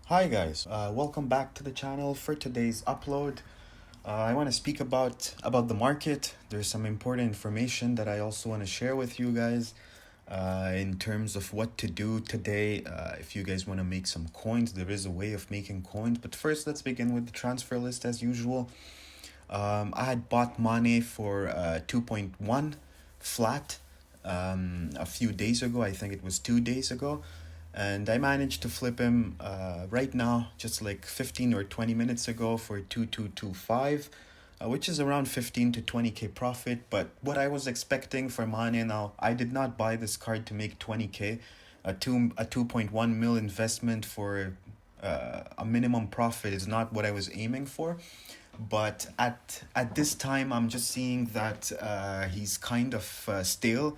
Hi guys, welcome back to the channel. For today's upload, I want to speak about the market. There's some important information that I also want to share with you guys in terms of what to do today. If you guys want to make some coins, there is a way of making coins. But first, let's begin with the transfer list as usual. I had bought Mane for 2.1 flat a few days ago. I think it was 2 days ago. And I managed to flip him right now, just like 15 or 20 minutes ago, for 2225, which is around 15 to 20k profit. But what I was expecting for Mane now, I did not buy this card to make 20k. A 2.1 mil investment for a minimum profit is not what I was aiming for. But at this time, I'm just seeing that he's kind of stale.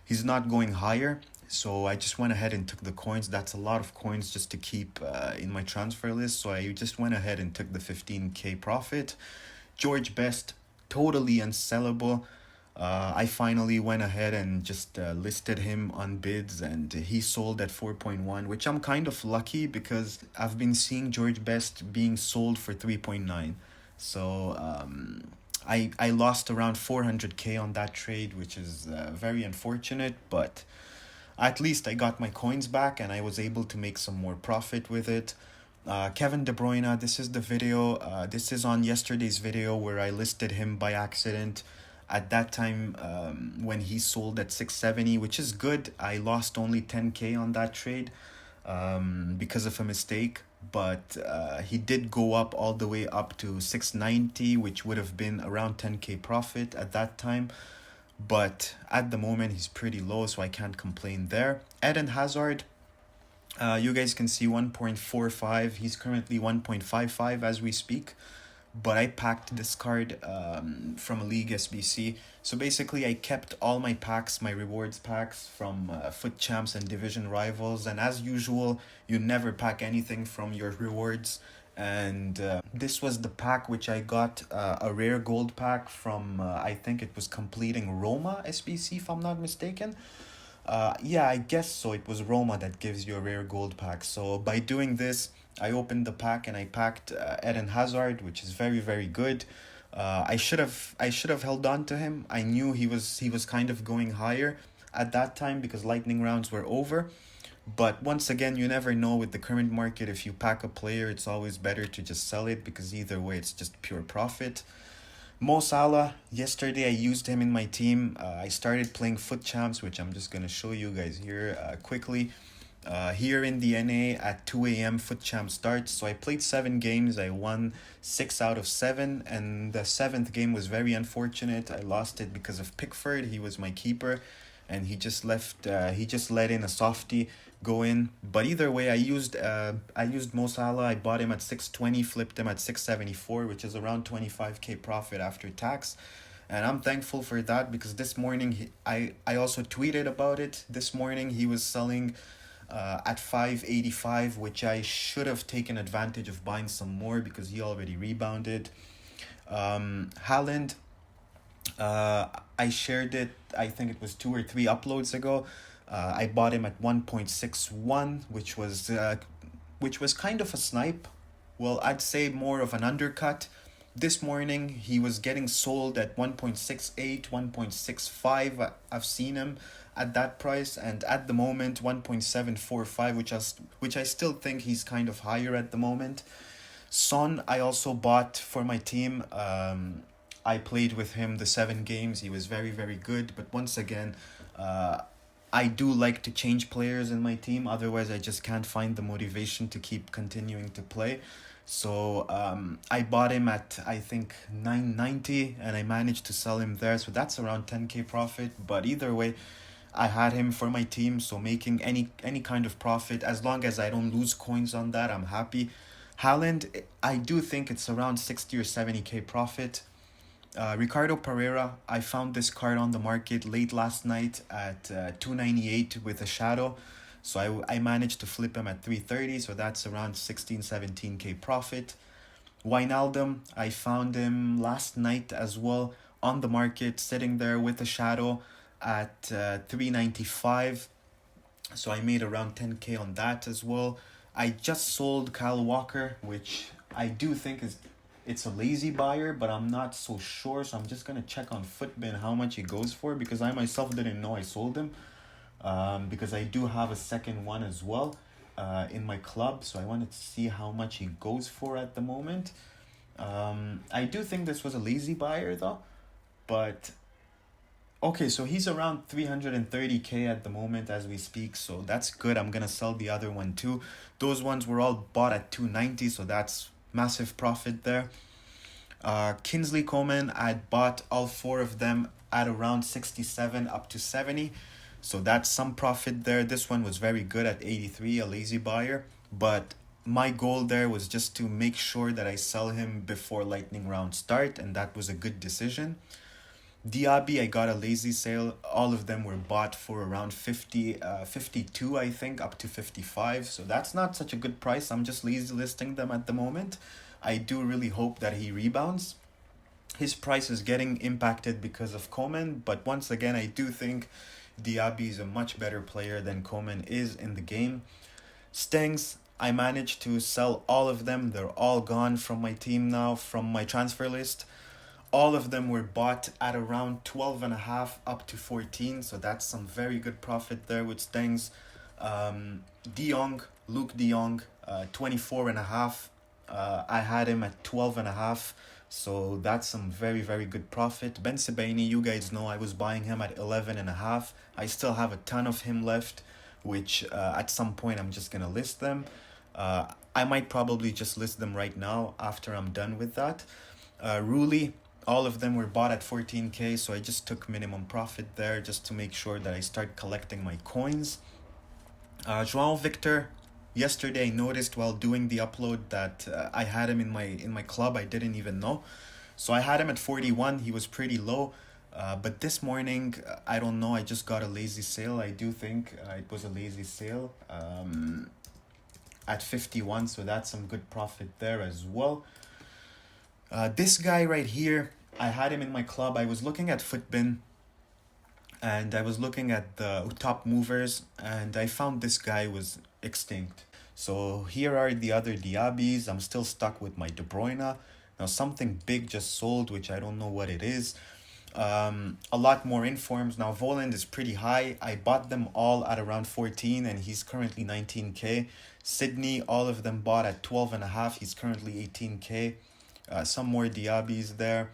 He's not going higher. So I just went ahead and took the coins. That's a lot of coins just to keep in my transfer list. So I just went ahead and took the 15k profit. George Best, totally unsellable. I finally went ahead and just listed him on bids, and he sold at 4.1, which I'm kind of lucky because I've been seeing George Best being sold for 3.9. So I lost around 400k on that trade, which is very unfortunate, but at least I got my coins back and I was able to make some more profit with it. Kevin De Bruyne, this is the video. This is on yesterday's video where I listed him by accident. At that time, when he sold at 670, which is good. I lost only 10k on that trade because of a mistake. But he did go up all the way up to 690, which would have been around 10k profit at that time. But at the moment, he's pretty low, so I can't complain there. Eden Hazard, you guys can see 1.45. He's currently 1.55 as we speak. But I packed this card from a League SBC. So basically, I kept all my packs, my rewards packs from Foot Champs and Division Rivals. And as usual, you never pack anything from your rewards. And this was the pack which I got, a rare gold pack from, I think it was completing Roma SBC, if I'm not mistaken. Yeah, I guess so. It was Roma that gives you a rare gold pack. So by doing this, I opened the pack and I packed Eden Hazard, which is very, very good. I should have held on to him. I knew he was kind of going higher at that time because lightning rounds were over. But once again, you never know with the current market. If you pack a player, it's always better to just sell it because either way, it's just pure profit. Mo Salah, yesterday I used him in my team. I started playing Foot Champs, which I'm just going to show you guys here quickly. Here in the NA at 2 a.m. Foot Champ starts. So I played 7 games. I won 6 out of 7. And the 7th game was very unfortunate. I lost it because of Pickford. He was my keeper. And he just let in a softie go in. But either way, I used Mo Salah. I bought him at 620, flipped him at 674, which is around 25k profit after tax. And I'm thankful for that because this morning I also tweeted about it. This morning he was selling at 585, which I should have taken advantage of buying some more because he already rebounded. Haaland, I shared it, I think it was 2 or 3 uploads ago. I bought him at 1.61, which was kind of a snipe. Well, I'd say more of an undercut. This morning he was getting sold at 1.68, 1.65. I've seen him at that price, and at the moment 1.745, which I still think he's kind of higher at the moment. Son, I also bought for my team. I played with him the 7 games. He was very, very good. But once again, I do like to change players in my team. Otherwise, I just can't find the motivation to keep continuing to play. So I bought him at, I think, 990, and I managed to sell him there. So that's around 10k profit. But either way, I had him for my team. So making any kind of profit, as long as I don't lose coins on that, I'm happy. Haaland, I do think it's around 60 or 70k profit. Ricardo Pereira, I found this card on the market late last night at 298 with a shadow. So I managed to flip him at 330, so that's around 16, 17k profit. Wijnaldum, I found him last night as well on the market, sitting there with a shadow at 395. So I made around 10k on that as well. I just sold Kyle Walker, which I do think it's a lazy buyer, but I'm not so sure. So I'm just gonna check on Footbin how much he goes for, because I myself didn't know I sold him. Because I do have a second one as well in my club, so I wanted to see how much he goes for at the moment. I do think this was a lazy buyer though, but okay, so he's around 330K at the moment as we speak, so that's good. I'm gonna sell the other one too. Those ones were all bought at 290, so that's massive profit there. Kingsley Coman, I'd bought all four of them at around 67 up to 70. So that's some profit there. This one was very good at 83, a lazy buyer. But my goal there was just to make sure that I sell him before lightning round start, and that was a good decision. Diaby, I got a lazy sale. All of them were bought for around 52, I think, up to 55. So that's not such a good price. I'm just lazy listing them at the moment. I do really hope that he rebounds. His price is getting impacted because of Coman, but once again, I do think Diaby is a much better player than Coman is in the game. Stengs, I managed to sell all of them. They're all gone from my team now, from my transfer list. All of them were bought at around 12.5 up to 14. So that's some very good profit there with Stengs. De Jong, Luke De Jong, 24.5. I had him at 12.5. So that's some very, very good profit. Ben Sebaini, you guys know I was buying him at 11.5. I still have a ton of him left, which at some point I'm just going to list them. I might probably just list them right now after I'm done with that. Ruli, all of them were bought at 14K, so I just took minimum profit there just to make sure that I start collecting my coins. João Victor, yesterday I noticed while doing the upload that I had him in my club. I didn't even know. So I had him at 41. He was pretty low. But this morning, I don't know, I just got a lazy sale. I do think it was a lazy sale at 51. So that's some good profit there as well. This guy right here, I had him in my club. I was looking at Footbin and I was looking at the top movers, and I found this guy was extinct. So here are the other Diabys. I'm still stuck with my De Bruyne. Now something big just sold, which I don't know what it is. A lot more informs. Now Voland is pretty high. I bought them all at around 14 and he's currently 19K. Sydney, all of them bought at 12.5. He's currently 18K. Some more Diabys there.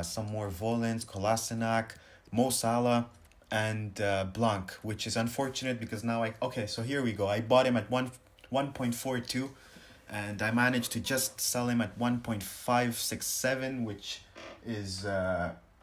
Some more Volans, Kolasinac, Mo Salah, and Blanc, which is unfortunate because now okay, so here we go. I bought him at 1.42 and I managed to just sell him at 1.567, which is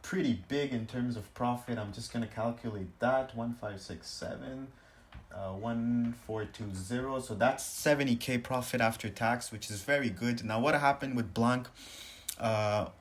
pretty big in terms of profit. I'm just going to calculate that. 1.567, 1.420. So that's 70K profit after tax, which is very good. Now what happened with Blanc?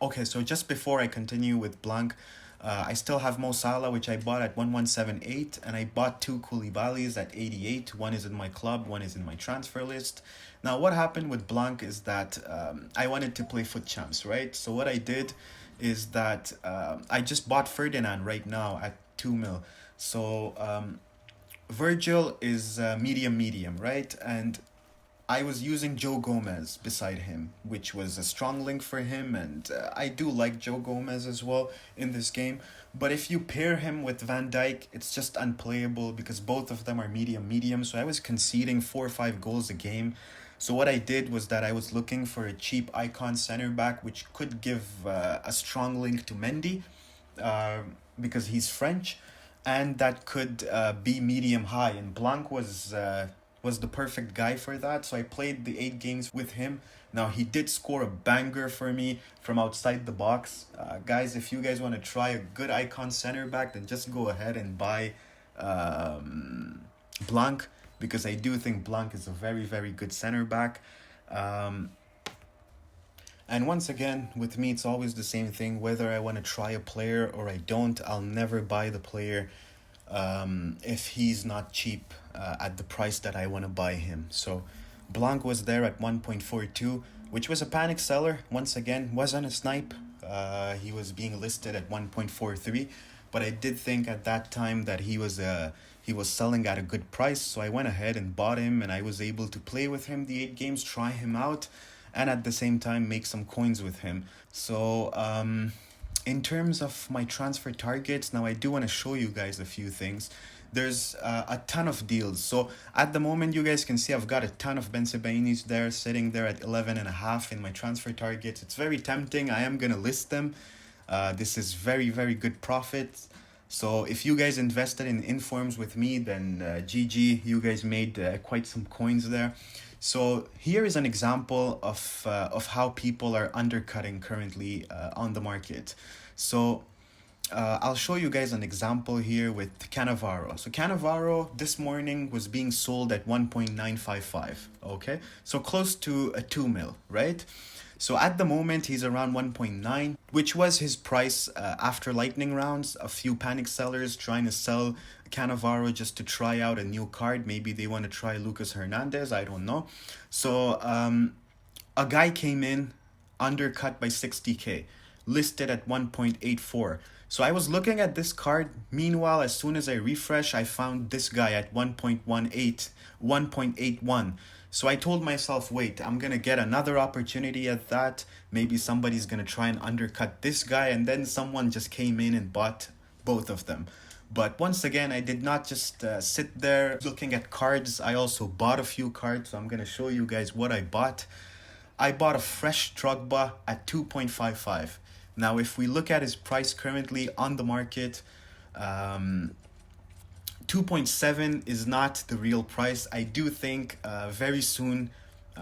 Okay, so just before I continue with Blanc, I still have Mo Salah, which I bought at 1178, and I bought two Koulibalys at 88. One is in my club, one is in my transfer list. Now, what happened with Blanc is that I wanted to play Foot Champs, right? So what I did is that I just bought Ferdinand right now at 2 mil. So Virgil is medium, right? And I was using Joe Gomez beside him, which was a strong link for him, and I do like Joe Gomez as well in this game. But if you pair him with Van Dijk, it's just unplayable because both of them are medium. So I was conceding 4 or 5 goals a game. So what I did was that I was looking for a cheap icon center back, which could give a strong link to Mendy because he's French, and that could be medium high. And Blanc was the perfect guy for that. So I played the 8 games with him. Now he did score a banger for me from outside the box. Guys, if you guys want to try a good icon center back, then just go ahead and buy Blanc, because I do think Blanc is a very, very good center back. And once again, with me, it's always the same thing. Whether I want to try a player or I don't, I'll never buy the player if he's not cheap at the price that I want to buy him. So Blanc was there at 1.42, which was a panic seller. Once again, wasn't a snipe. He was being listed at 1.43. but I did think at that time that he was selling at a good price, so I went ahead and bought him, and I was able to play with him the 8 games, try him out, and at the same time make some coins with him. So in terms of my transfer targets, now I do want to show you guys a few things. There's a ton of deals. So at the moment, you guys can see I've got a ton of Bensabainis there sitting there at 11.5 in my transfer targets. It's very tempting. I am going to list them. This is very, very good profit. So if you guys invested in Informs with me, then GG, you guys made quite some coins there. So here is an example of how people are undercutting currently on the market. So I'll show you guys an example here with Cannavaro. So Cannavaro this morning was being sold at 1.955, okay? So close to a 2 mil, right? So at the moment, he's around 1.9, which was his price after lightning rounds. A few panic sellers trying to sell Cannavaro just to try out a new card. Maybe they want to try Lucas Hernandez, I don't know. So a guy came in, undercut by 60K, listed at 1.84. So I was looking at this card. Meanwhile, as soon as I refresh, I found this guy at 1.18, 1.81. So I told myself, wait, I'm going to get another opportunity at that. Maybe somebody's going to try and undercut this guy. And then someone just came in and bought both of them. But once again, I did not just sit there looking at cards. I also bought a few cards. So I'm going to show you guys what I bought. I bought a fresh Drogba at 2.55. Now, if we look at his price currently on the market, 2.7 is not the real price. I do think very soon,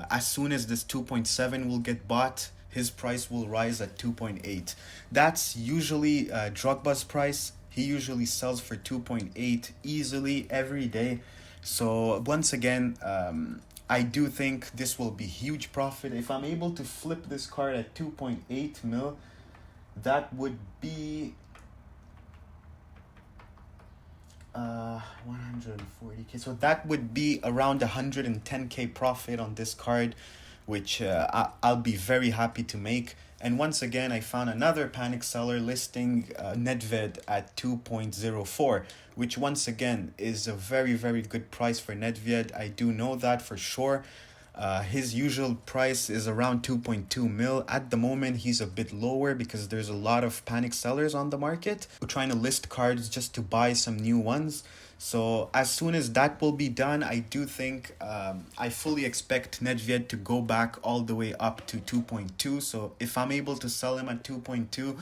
as soon as this 2.7 will get bought, his price will rise at 2.8. That's usually Drogba's price. He usually sells for 2.8 easily every day. So once again, I do think this will be huge profit. If I'm able to flip this card at 2.8 mil, that would be 140K. So that would be around 110K profit on this card, which I'll be very happy to make. And once again, I found another panic seller listing Nedved at 2.04, which once again is a very, very good price for Nedved. I do know that for sure. His usual price is around 2.2 mil. At the moment, he's a bit lower because there's a lot of panic sellers on the market who are trying to list cards just to buy some new ones. So as soon as that will be done, I do think I fully expect Nedved to go back all the way up to 2.2. So if I'm able to sell him at 2.2,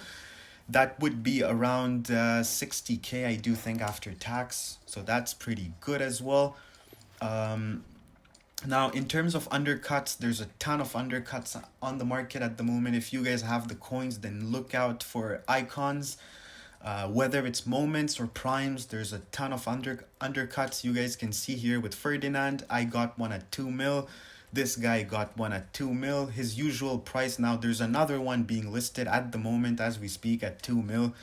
that would be around 60K, I do think, after tax. So that's pretty good as well. Now, in terms of undercuts, there's a ton of undercuts on the market at the moment. If you guys have the coins, then look out for icons. Whether it's moments or primes, there's a ton of undercuts. You guys can see here with Ferdinand, I got one at 2 mil. This guy got one at 2 mil. His usual price, now there's another one being listed at the moment as we speak at 2 mil.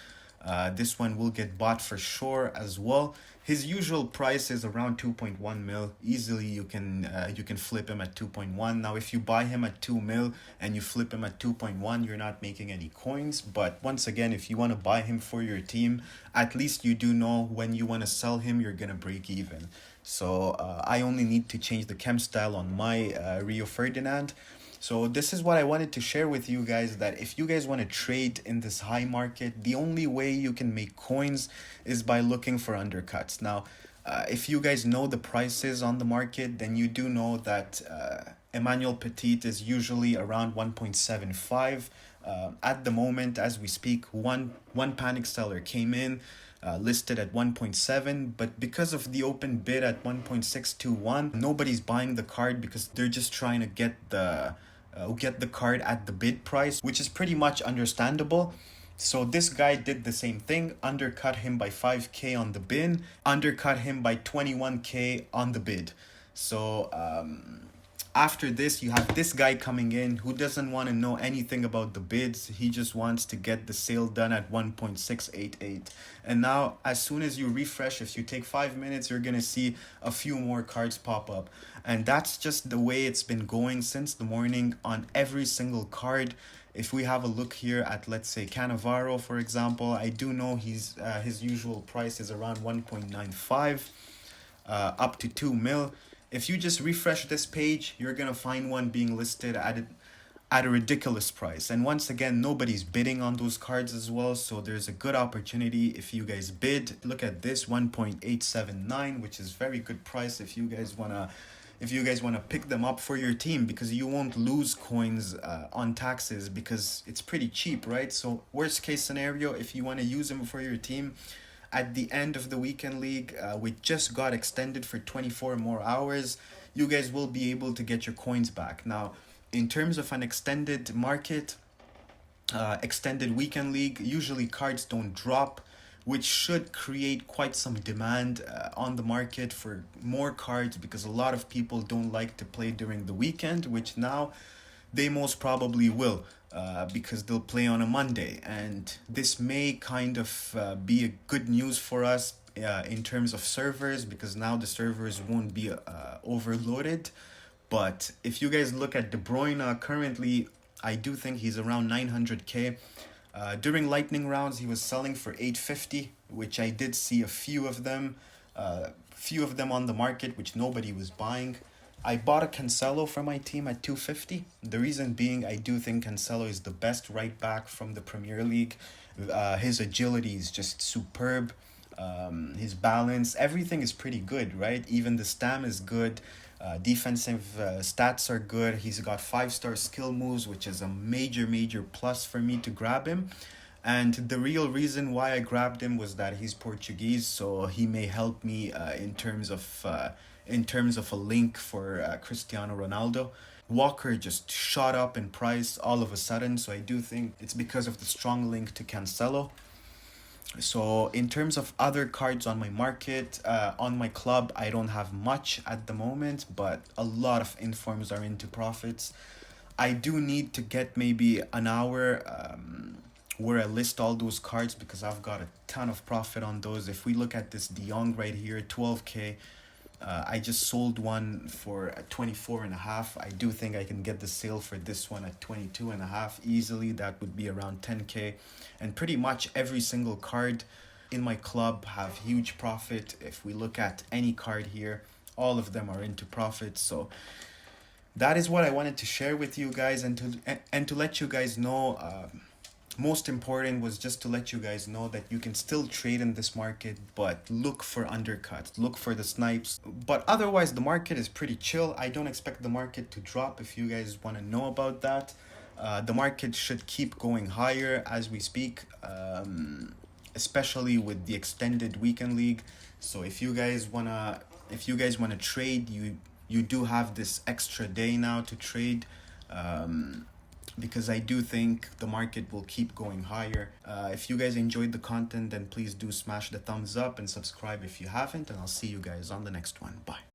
This one will get bought for sure as well. His usual price is around 2.1 mil. Easily you can flip him at 2.1. Now if you buy him at 2 mil and you flip him at 2.1, you're not making any coins. But once again, if you want to buy him for your team, at least you do know when you want to sell him, you're gonna break even. So I only need to change the chem style on my Rio Ferdinand. So this is what I wanted to share with you guys, that if you guys want to trade in this high market, the only way you can make coins is by looking for undercuts. Now, if you guys know the prices on the market, then you do know that Emmanuel Petit is usually around 1.75. At the moment, as we speak, one panic seller came in, listed at 1.7, but because of the open bid at 1.621, nobody's buying the card because they're just trying to get the card at the bid price, which is pretty much understandable. So this guy did the same thing, undercut him by 5K on the bin, undercut him by 21K on the bid. So after this, you have this guy coming in who doesn't want to know anything about the bids. He just wants to get the sale done at 1.688. And now, as soon as you refresh, if you take 5 minutes, you're going to see a few more cards pop up. And that's just the way it's been going since the morning on every single card. If we have a look here at, let's say, Cannavaro, for example, I do know his usual price is around 1.95 up to 2 mil. If you just refresh this page, you're gonna find one being listed at a ridiculous price. And once again, nobody's bidding on those cards as well, so there's a good opportunity if you guys bid. Look at this, 1.879, which is very good price if you guys wanna pick them up for your team, because you won't lose coins on taxes, because it's pretty cheap, right? So worst case scenario, if you wanna use them for your team, at the end of the weekend league, we just got extended for 24 more hours. You guys will be able to get your coins back. Now, in terms of an extended market, extended weekend league, usually cards don't drop, which should create quite some demand on the market for more cards, because a lot of people don't like to play during the weekend, which now they most probably will, because they'll play on a Monday. And this may kind of be a good news for us in terms of servers, because now the servers won't be overloaded. But if you guys look at De Bruyne currently, I do think he's around 900k. During lightning rounds, he was selling for 850, which I did see a few of them on the market, which nobody was buying. I bought a Cancelo for my team at 250. The reason being, I do think Cancelo is the best right back from the Premier League. His agility is just superb. His balance, everything is pretty good, right? Even the stam is good. Defensive stats are good. He's got 5-star skill moves, which is a major plus for me to grab him. And the real reason why I grabbed him was that he's Portuguese, so he may help me in terms of a link for Cristiano Ronaldo. Walker just shot up in price all of a sudden, so I do think it's because of the strong link to Cancelo. So in terms of other cards on my market, on my club, I don't have much at the moment, but a lot of informs are into profits. I do need to get maybe an hour where I list all those cards, because I've got a ton of profit on those. If we look at this De Jong right here, 12k. I just sold one for 24.5. I do think I can get the sale for this one at 22.5 easily. That would be around 10k. And pretty much every single card in my club have huge profit. If we look at any card here, all of them are into profit. So that is what I wanted to share with you guys, and to let you guys know. Most important was just to let you guys know that you can still trade in this market, but look for undercuts, look for the snipes. But otherwise, the market is pretty chill. I don't expect the market to drop. If you guys want to know about that, the market should keep going higher as we speak, especially with the extended weekend league. So if you guys wanna trade, you do have this extra day now to trade. Because I do think the market will keep going higher. If you guys enjoyed the content, then please do smash the thumbs up and subscribe if you haven't, and I'll see you guys on the next one. Bye.